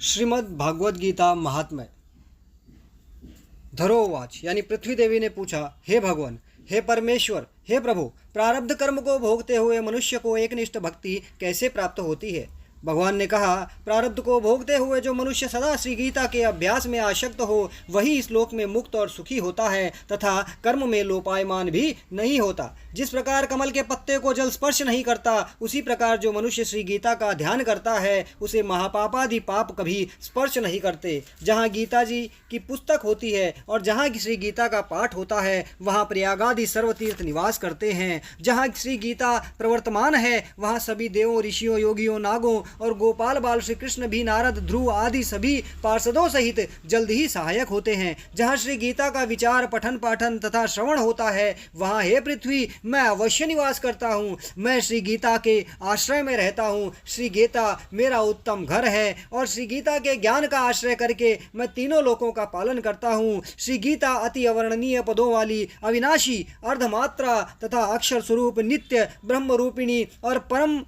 श्रीमद् भागवत गीता महात्म्य। धरोवाच यानी पृथ्वी देवी ने पूछा, हे भगवान, हे परमेश्वर, हे प्रभु, प्रारब्ध कर्म को भोगते हुए मनुष्य को एकनिष्ठ भक्ति कैसे प्राप्त होती है। भगवान ने कहा, प्रारब्ध को भोगते हुए जो मनुष्य सदा श्री गीता के अभ्यास में आसक्त हो वही इस लोक में मुक्त और सुखी होता है तथा कर्म में लोपायमान भी नहीं होता। जिस प्रकार कमल के पत्ते को जल स्पर्श नहीं करता, उसी प्रकार जो मनुष्य श्री गीता का ध्यान करता है उसे महापापादि पाप कभी स्पर्श नहीं करते। जहाँ गीता जी की पुस्तक होती है और जहाँ श्री गीता का पाठ होता है वहाँ प्रयागादि सर्वतीर्थ निवास करते हैं। जहाँ श्री गीता प्रवर्तमान है वहाँ सभी देवों, ऋषियों, योगियों, नागों और गोपाल बाल श्री कृष्ण भी, नारद, ध्रुव आदि सभी पार्षदों सहित जल्द ही सहायक होते हैं। जहाँ श्री गीता का विचार, पठन पाठन तथा श्रवण होता है वहाँ हे पृथ्वी मैं अवश्य निवास करता हूँ। मैं श्री गीता के आश्रय में रहता हूँ। श्री गीता मेरा उत्तम घर है और श्री गीता के ज्ञान का आश्रय करके मैं तीनों लोकों का पालन करता हूँ। श्री गीता अति अवर्णनीय पदों वाली, अविनाशी, अर्धमात्रा तथा अक्षर स्वरूप, नित्य ब्रह्म रूपिणी और परम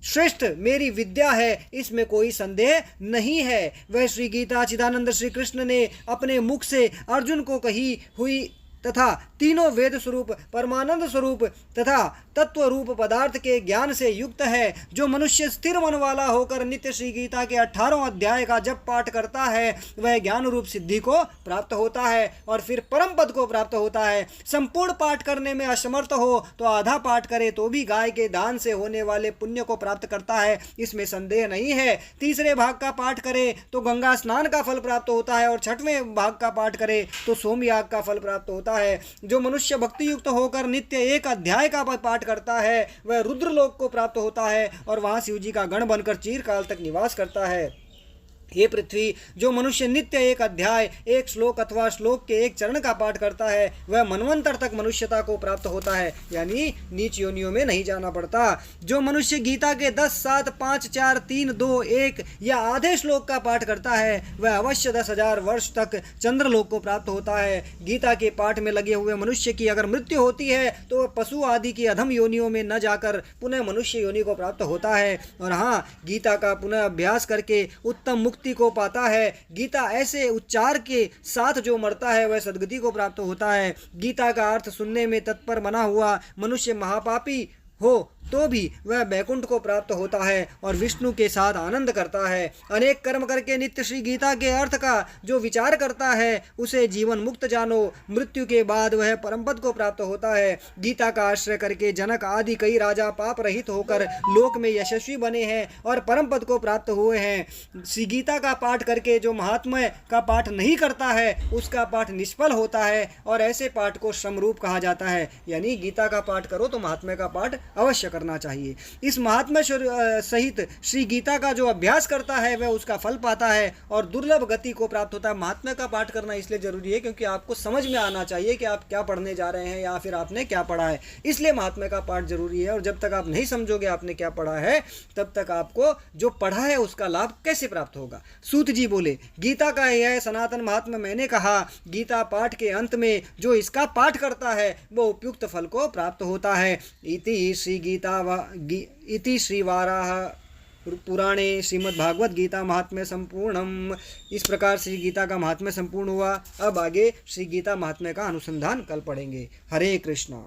श्रेष्ठ मेरी विद्या है, इसमें कोई संदेह नहीं है। वह श्री गीता चिदानंद श्री कृष्ण ने अपने मुख से अर्जुन को कही हुई तथा तीनों वेद स्वरूप, परमानंद स्वरूप तथा तत्व रूप पदार्थ के ज्ञान से युक्त है। जो मनुष्य स्थिर मन वाला होकर नित्य श्री गीता के 18 अध्याय का जप पाठ करता है वह ज्ञान रूप सिद्धि को प्राप्त होता है और फिर परम पद को प्राप्त होता है। संपूर्ण पाठ करने में असमर्थ हो तो आधा पाठ करे तो भी गाय के दान से होने वाले पुण्य को प्राप्त करता है, इसमें संदेह नहीं है। तीसरे भाग का पाठ करे तो गंगा स्नान का फल प्राप्त होता है और छठवें भाग का पाठ करे तो सोमयाग का फल प्राप्त होता है। जो मनुष्य भक्ति युक्त होकर नित्य एक अध्याय का पाठ करता है वह रुद्रलोक को प्राप्त होता है और वहां शिव जी का गण बनकर चिरकाल तक निवास करता है। हे पृथ्वी, जो मनुष्य नित्य एक अध्याय, एक श्लोक अथवा श्लोक के एक चरण का पाठ करता है वह मनवंतर तक मनुष्यता को प्राप्त होता है, यानी नीच योनियों में नहीं जाना पड़ता। जो मनुष्य गीता के 10, 7, 5, 4, 3, 2, 1 या आधे श्लोक का पाठ करता है वह अवश्य 10,000 वर्ष तक चंद्रलोक को प्राप्त होता है। गीता के पाठ में लगे हुए मनुष्य की अगर मृत्यु होती है तो वह पशु आदि की अधम योनियों में न जाकर पुनः मनुष्य योनि को प्राप्त होता है। और हाँ, गीता का पुनः अभ्यास करके उत्तम मुक्ति को पाता है। गीता ऐसे उच्चार के साथ जो मरता है वह सद्गति को प्राप्त होता है। गीता का अर्थ सुनने में तत्पर बना हुआ मनुष्य महापापी हो तो भी वह बैकुंठ को प्राप्त होता है और विष्णु के साथ आनंद करता है। अनेक कर्म करके नित्य श्री गीता के अर्थ का जो विचार करता है उसे जीवन मुक्त जानो। मृत्यु के बाद वह परमपद को प्राप्त होता है। गीता का आश्रय करके जनक आदि कई राजा पाप रहित होकर लोक में यशस्वी बने हैं और परमपद को प्राप्त हुए हैं। श्री गीता का पाठ करके जो महात्म्य का पाठ नहीं करता है उसका पाठ निष्फल होता है और ऐसे पाठ को श्रमरूप कहा जाता है। यानी गीता का पाठ करो तो महात्म्य का पाठ अवश्य करना चाहिए। इस महात्म्य सहित श्री गीता का जो अभ्यास करता है वह उसका फल पाता है और दुर्लभ गति को प्राप्त होता है। महात्म्य का पाठ करना इसलिए जरूरी है क्योंकि आपको समझ में आना चाहिए कि आप क्या पढ़ने जा रहे हैं या फिर आपने क्या पढ़ा है, इसलिए महात्म्य का पाठ जरूरी है। और जब तक आप नहीं समझोगे आपने क्या पढ़ा है तब तक आपको जो पढ़ा है उसका लाभ कैसे प्राप्त होगा। सूत जी बोले, गीता का यह सनातन महात्म्य मैंने कहा। गीता पाठ के अंत में जो इसका पाठ करता है वो उपयुक्त फल को प्राप्त होता है। इति श्रीवाराह पुराणे श्रीमद्भागवत गीता महात्म्य संपूर्णम। इस प्रकार श्री गीता का महात्म्य संपूर्ण हुआ। अब आगे श्री गीता महात्म्य का अनुसंधान कल पढ़ेंगे। हरे कृष्णा।